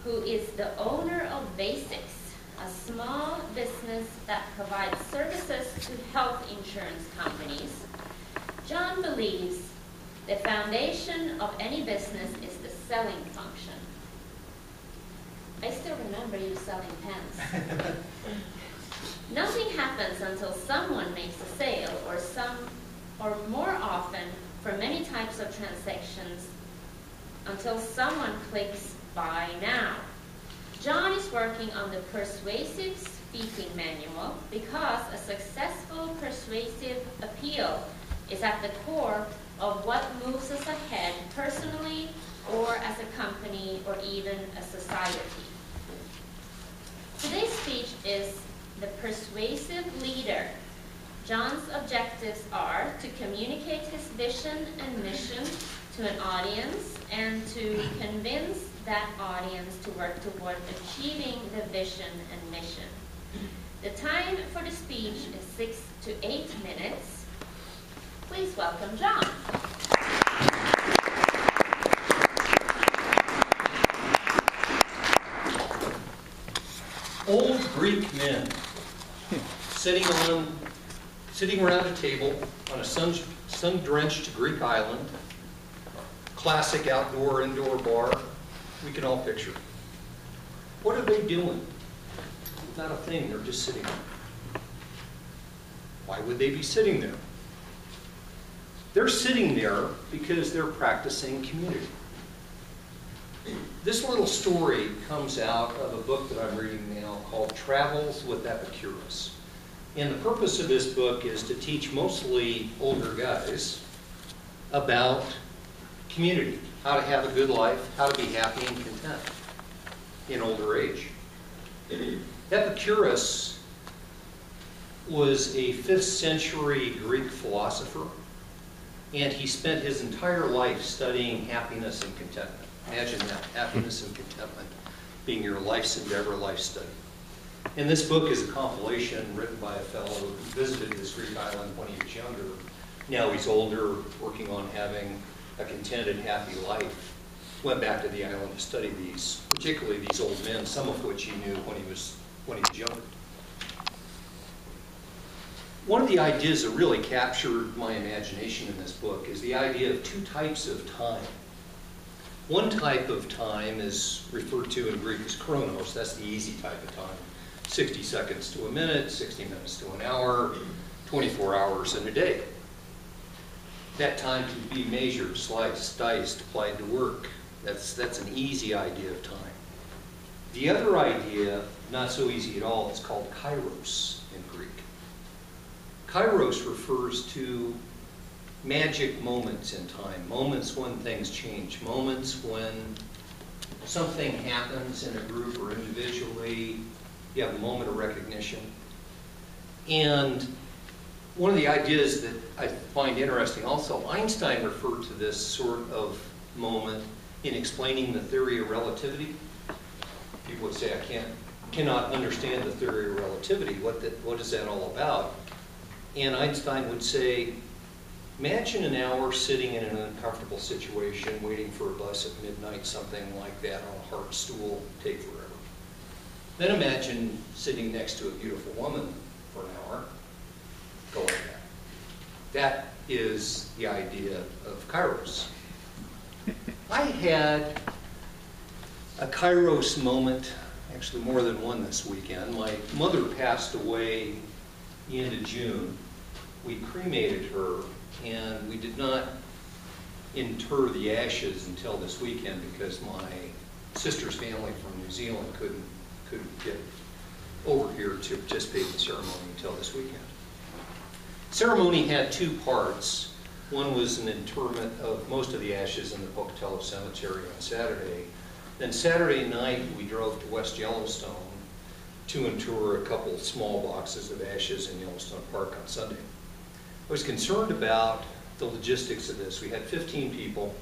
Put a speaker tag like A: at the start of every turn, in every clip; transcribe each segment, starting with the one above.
A: who is the owner of Basics, a small business that provides services to health insurance companies. John believes the foundation of any business is the selling function. I still remember you selling pens. Nothing happens until someone makes a sale, or more often, for many types of transactions, until someone clicks buy now. John is working on the Persuasive Speaking Manual because a successful persuasive appeal is at the core of what moves us ahead personally or as a company or even a society. Today's speech is The Persuasive Leader. John's objectives are to communicate his vision and mission to an audience and to convince that audience to work toward achieving the vision and mission. The time for the speech is 6 to 8 minutes. Please welcome John.
B: Old Greek men sitting around a table on a sun-drenched Greek island, classic outdoor-indoor bar, we can all picture. What are they doing? Not a thing, they're just sitting there. Why would they be sitting there? They're sitting there because they're practicing community. This little story comes out of a book that I'm reading now called Travels with Epicurus. And the purpose of this book is to teach mostly older guys about community, how to have a good life, how to be happy and content in older age. Epicurus was a 5th century Greek philosopher, and he spent his entire life studying happiness and contentment. Imagine that, happiness and contentment being your life's endeavor, life study. And this book is a compilation written by a fellow who visited this Greek island when he was younger. Now he's older, working on having a contented, happy life. Went back to the island to study these, particularly these old men, some of which he knew when he was younger. One of the ideas that really captured my imagination in this book is the idea of 2 types of time. One type of time is referred to in Greek as chronos. That's the easy type of time. 60 seconds to a minute, 60 minutes to an hour, 24 hours in a day. That time can be measured, sliced, diced, applied to work. That's an easy idea of time. The other idea, not so easy at all, is called kairos in Greek. Kairos refers to magic moments in time, moments when things change, moments when something happens in a group or individually, you have a moment of recognition. And one of the ideas that I find interesting also, Einstein referred to this sort of moment in explaining the theory of relativity. People would say, I cannot understand the theory of relativity. What is that all about? And Einstein would say, imagine an hour sitting in an uncomfortable situation, waiting for a bus at midnight, something like that, on a hard stool, take forever. Then imagine sitting next to a beautiful woman for an hour, go like that. That is the idea of kairos. I had a kairos moment, actually more than one this weekend. My mother passed away the end of June. We cremated her, and we did not inter the ashes until this weekend because my sister's family from New Zealand couldn't get over here to participate in the ceremony until this weekend. The ceremony had 2 parts. One was an interment of most of the ashes in the Pocatello Cemetery on Saturday. Then Saturday night, we drove to West Yellowstone to inter a couple small boxes of ashes in Yellowstone Park on Sunday. I was concerned about the logistics of this. We had 15 people.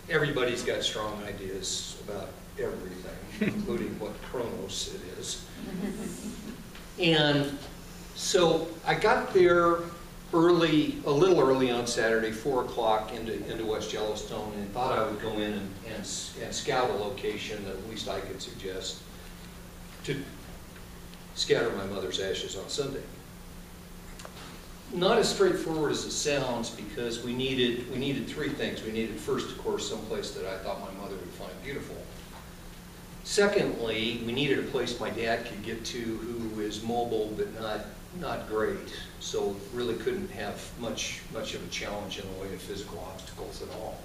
B: Everybody's got strong ideas about everything, including what chronos it is. And so I got there a little early on Saturday, 4 o'clock into West Yellowstone, and thought I would go in and scout a location that at least I could suggest to scatter my mother's ashes on Sunday. Not as straightforward as it sounds, because we needed three things. We needed, first, of course, someplace that I thought my mother would find beautiful. Secondly, we needed a place my dad could get to who is mobile but not great, so really couldn't have much of a challenge in the way of physical obstacles at all.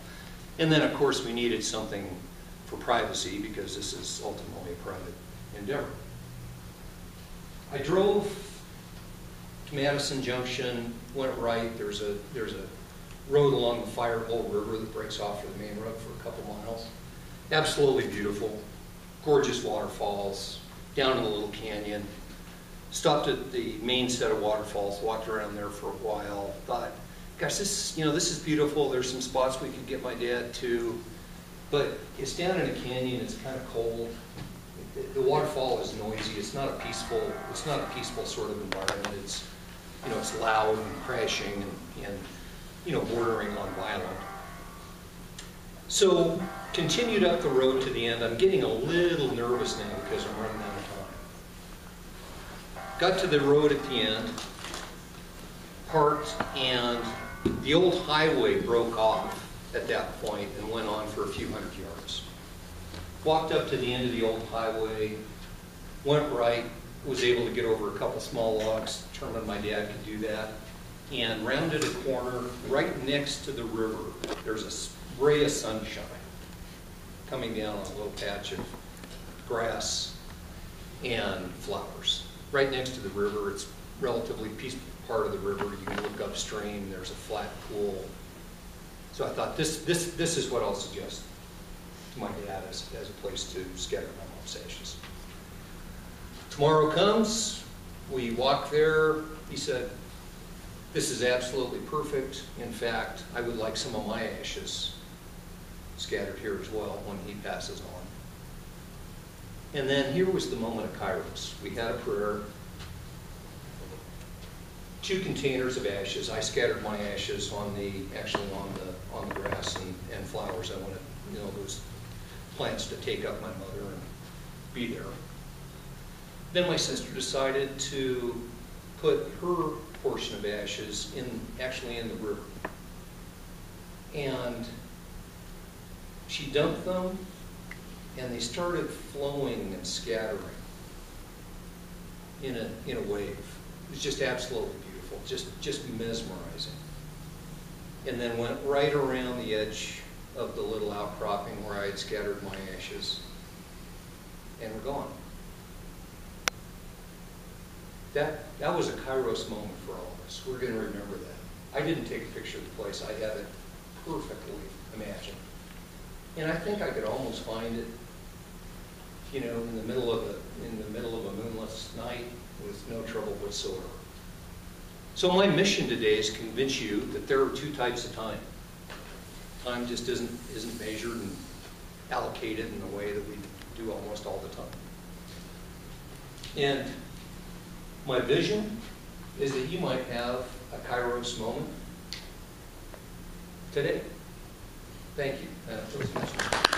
B: And then, of course, we needed something for privacy, because this is ultimately a private endeavor. I drove to Madison Junction, went right. There's a road along the Firehole River that breaks off of the main road for a couple miles. Absolutely beautiful, gorgeous waterfalls, down in the little canyon. Stopped at the main set of waterfalls, walked around there for a while, thought, gosh, this is beautiful. There's some spots we could get my dad to, but it's down in a canyon, it's kind of cold. The waterfall is noisy. It's not a peaceful sort of environment. It's loud and crashing and bordering on violent. So continued up the road to the end. I'm getting a little nervous now because I'm running out of time. Got to the road at the end, parked, and the old highway broke off at that point and went on for a few hundred yards. Walked up to the end of the old highway, went right, was able to get over a couple small logs, determined my dad could do that, and rounded a corner right next to the river. There's a ray of sunshine coming down on a little patch of grass and flowers. Right next to the river, it's a relatively peaceful part of the river. You can look upstream, there's a flat pool. So I thought, this is what I'll suggest to my dad as a place to scatter my mom's ashes. Tomorrow comes, we walk there. He said, this is absolutely perfect. In fact, I would like some of my ashes scattered here as well when he passes on. And then here was the moment of Kairos. We had a prayer, 2 containers of ashes. I scattered my ashes on the grass and flowers. I wanted those plants to take up my mother and be there. Then my sister decided to put her portion of ashes actually in the river. And she dumped them, and they started flowing and scattering in a wave. It was just absolutely beautiful, just mesmerizing. And then went right around the edge of the little outcropping where I had scattered my ashes, and were gone. That was a Kairos moment for all of us. We're going to remember that. I didn't take a picture of the place. I have it perfectly imagined. And I think I could almost find it, in the middle of a moonless night with no trouble whatsoever. So my mission today is to convince you that there are 2 types of time. Time just isn't measured and allocated in the way that we do almost all the time. And my vision is that you might have a Kairos moment today. Thank you. Toastmasters.